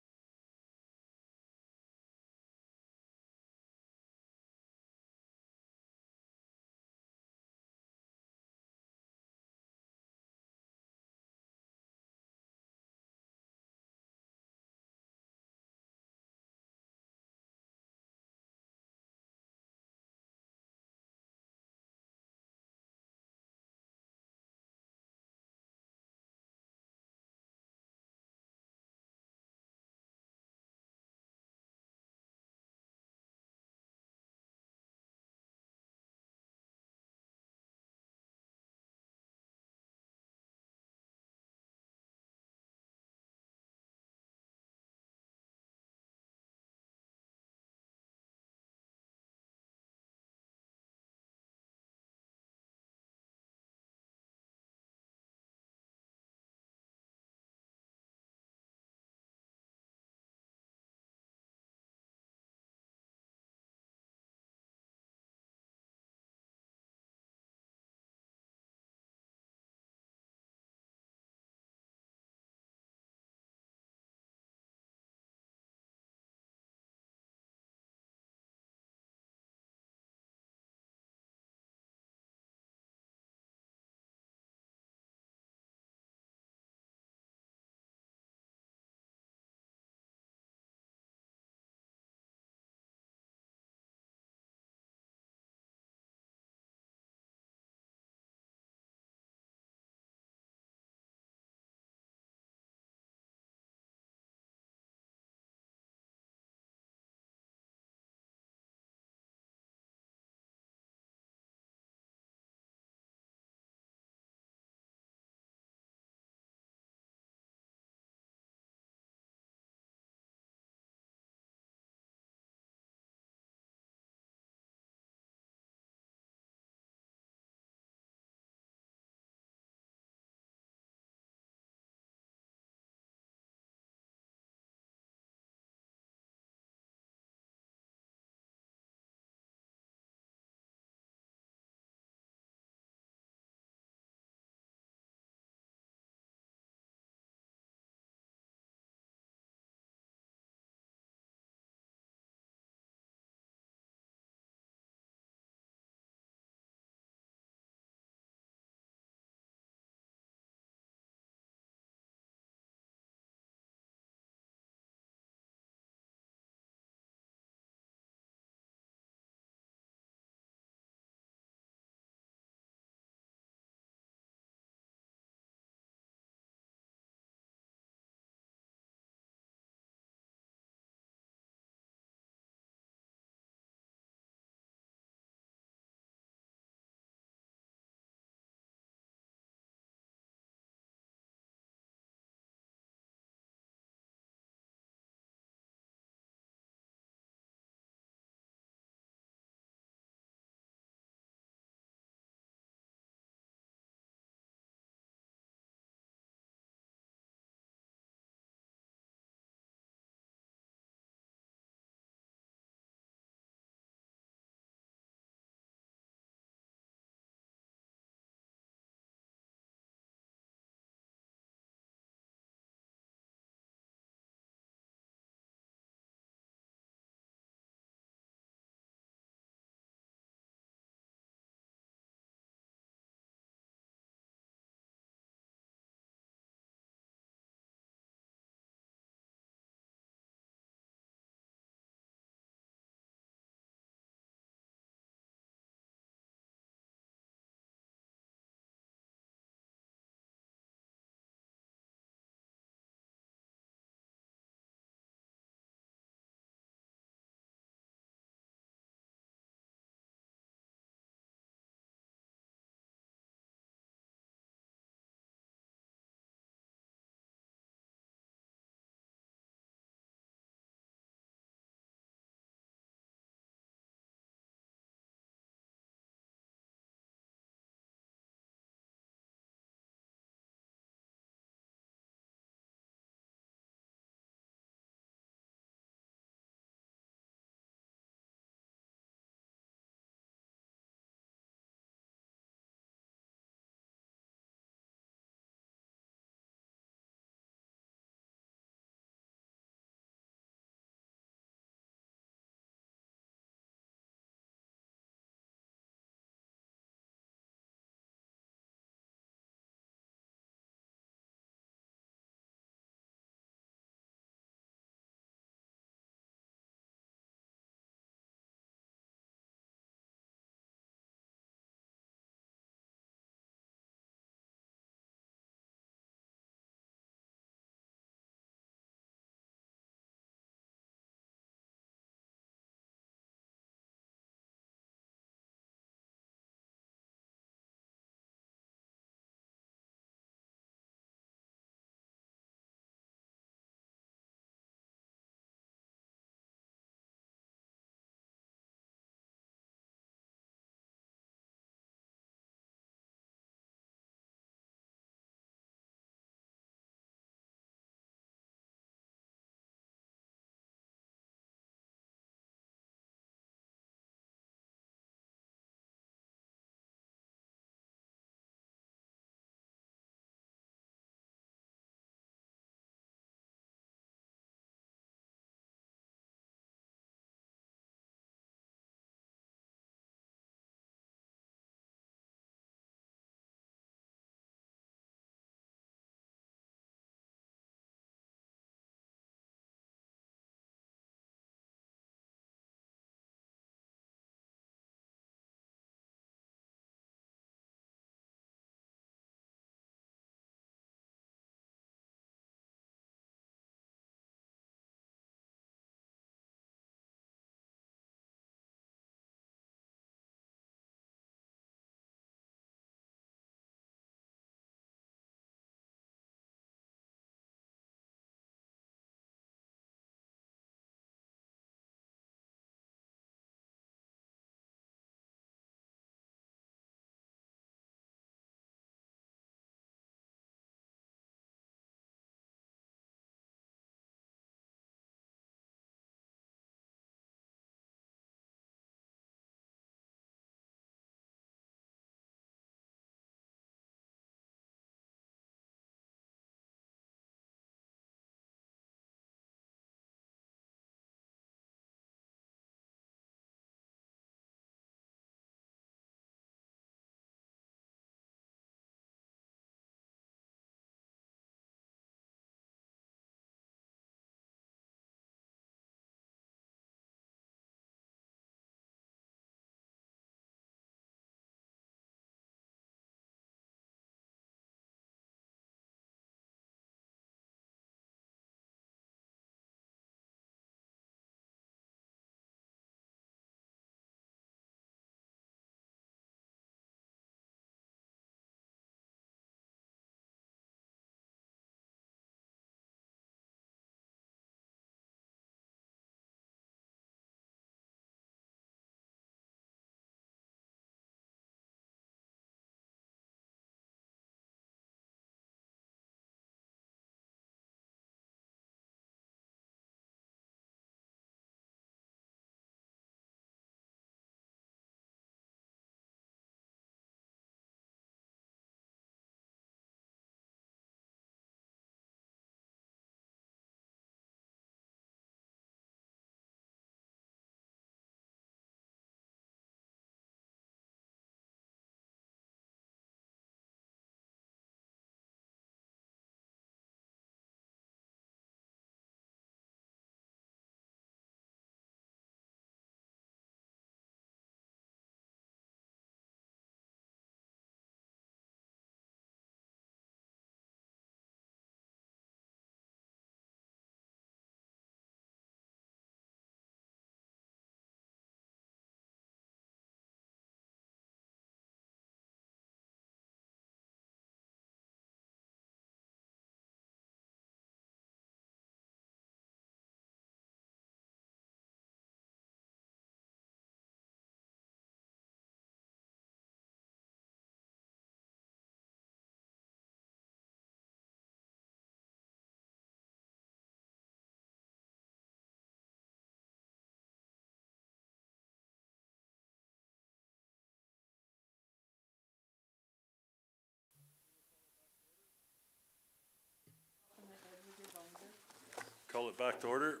back to order.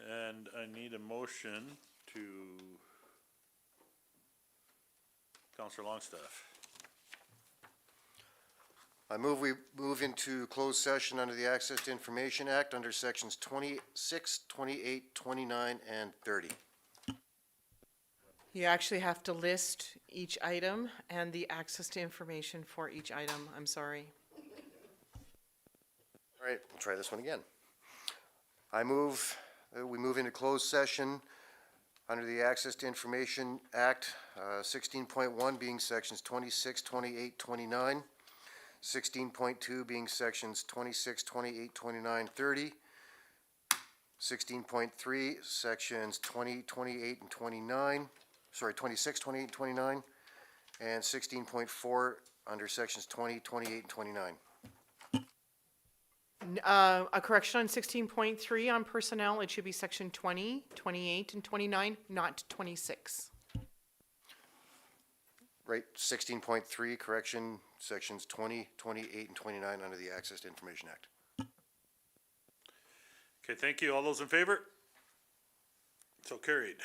And I need a motion to Counselor Longstaff. I move we move into closed session under the Access to Information Act under sections 26, 28, 29, and 30. You actually have to list each item and the access to information for each item. I'm sorry. All right, we'll try this one again. I move, we move into closed session under the Access to Information Act, 16.1 being sections 26, 28, 29, 16.2 being sections 26, 28, 29, 30, 16.3, sections 20, 28, and 29, 26, 28, and 29, and 16.4 under sections 20, 28, and 29. A correction on 16.3 on personnel, it should be section 20, 28, and 29, not 26. Right, 16.3, correction, sections 20, 28, and 29 under the Access to Information Act. Okay, thank you. All those in favor? So carried.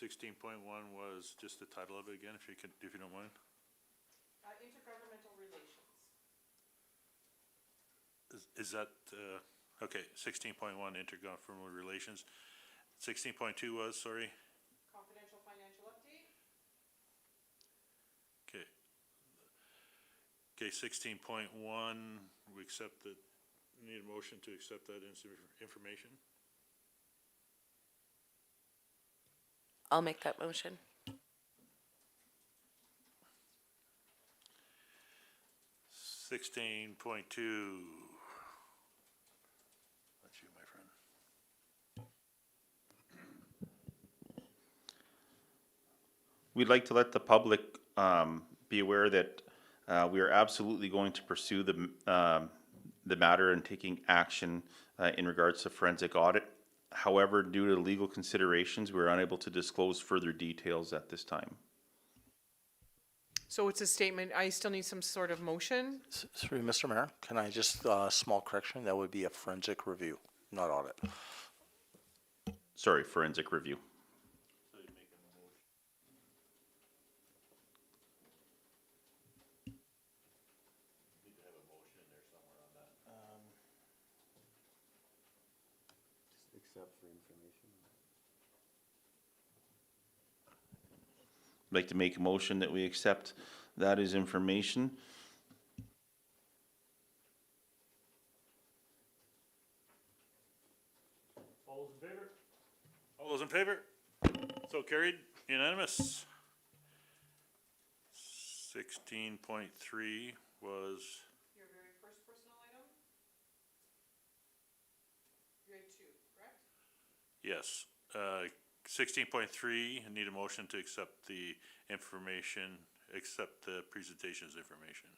16.1 was just the title of it again, if you don't mind. Intergovernmental relations. Is that, okay, 16.1 intergovernmental relations. 16.2 was, sorry, Confidential financial update. okay. Okay, 16.1, we accept that, need a motion to accept that information? I'll make that motion. 16.2. That's you, my friend. We'd like to let the public be aware that we are absolutely going to pursue the matter and taking action in regards to forensic audit. However, due to legal considerations, we're unable to disclose further details at this time. So it's a statement, I still need some sort of motion. Through Mr. Mayor, can I just, small correction, that would be a forensic review, not audit. Sorry, forensic review. Except for information. I'd like to make a motion that we accept that as information. All those in favor? All those in favor? So carried, unanimous. 16.3 was, Your very first personal item? Grade 2, correct? yes. 16.3, I need a motion to accept the information, accept the presentation's information.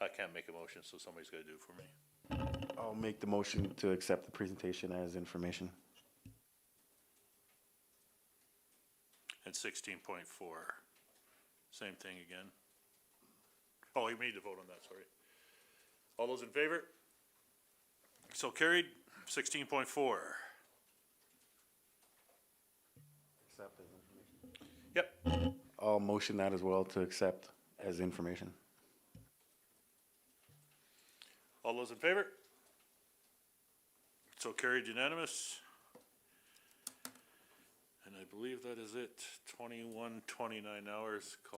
I can't make a motion, so somebody's gotta do it for me. I'll make the motion to accept the presentation as information. And 16.4, same thing again. Oh, you need to vote on that, sorry. All those in favor? So carried, 16.4. Accept as information. Yep, I'll motion that as well to accept as information. all those in favor? So carried, unanimous. And I believe that is it, 21, 29 hours.